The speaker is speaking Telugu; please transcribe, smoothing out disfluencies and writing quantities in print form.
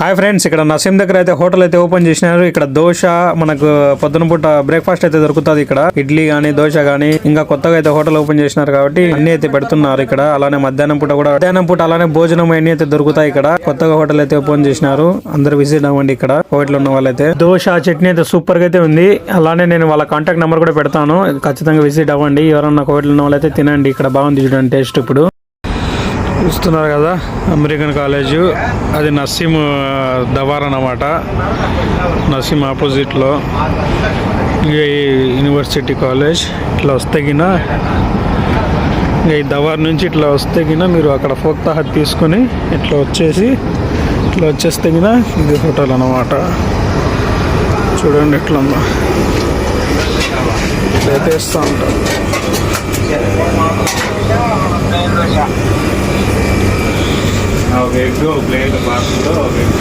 హాయ్ ఫ్రెండ్స్, ఇక్కడ నసీం దగ్గర అయితే హోటల్ అయితే ఓపెన్ చేసినారు. ఇక్కడ దోశ మనకు పొద్దున పూట బ్రేక్ఫాస్ట్ అయితే దొరుకుతుంది. ఇక్కడ ఇడ్లీ గానీ దోశ గానీ ఇంకా కొత్తగా అయితే హోటల్ ఓపెన్ చేసినారు కాబట్టి అన్ని అయితే పెడుతున్నారు ఇక్కడ. అలానే మధ్యాహ్నం పూట అలానే భోజనం అన్ని అయితే దొరుకుతాయి ఇక్కడ. కొత్తగా హోటల్ అయితే ఓపెన్ చేసినారు. అందరు విజిట్ అవ్వండి. ఇక్కడ హోటల్ ఉన్న వాళ్ళైతే దోశ చట్నీ అయితే సూపర్ గా అయితే ఉంది. అలానే నేను వాళ్ళ కాంటాక్ట్ నెంబర్ కూడా పెడతాను, ఖచ్చితంగా విజిట్ అవ్వండి. ఎవరన్నా హోటల్ ఉన్న వాళ్ళైతే తినండి. ఇక్కడ బాగుంది చూడండి టేస్ట్. ఇప్పుడు చూస్తున్నారు కదా అమెరికన్ కాలేజు, అది నసీం దవార్ అన్నమాట. నసీం ఆపోజిట్లో యూనివర్సిటీ కాలేజ్. ఇట్లా వస్తే గిన ఈ దవార్ నుంచి ఇట్లా వస్తే గిన మీరు అక్కడ ఫోక్తా హట్ తీసుకొని ఇట్లా వచ్చేస్తే గిన ఇది హోటల్ అన్నమాట. చూడండి ఎట్లా ఉందో, ఇట్లా వేస్తూ ఉంటారు. ఒక ఎగ్, ఒక ప్లేట్ బాక్స్లో ఒక ఎగ్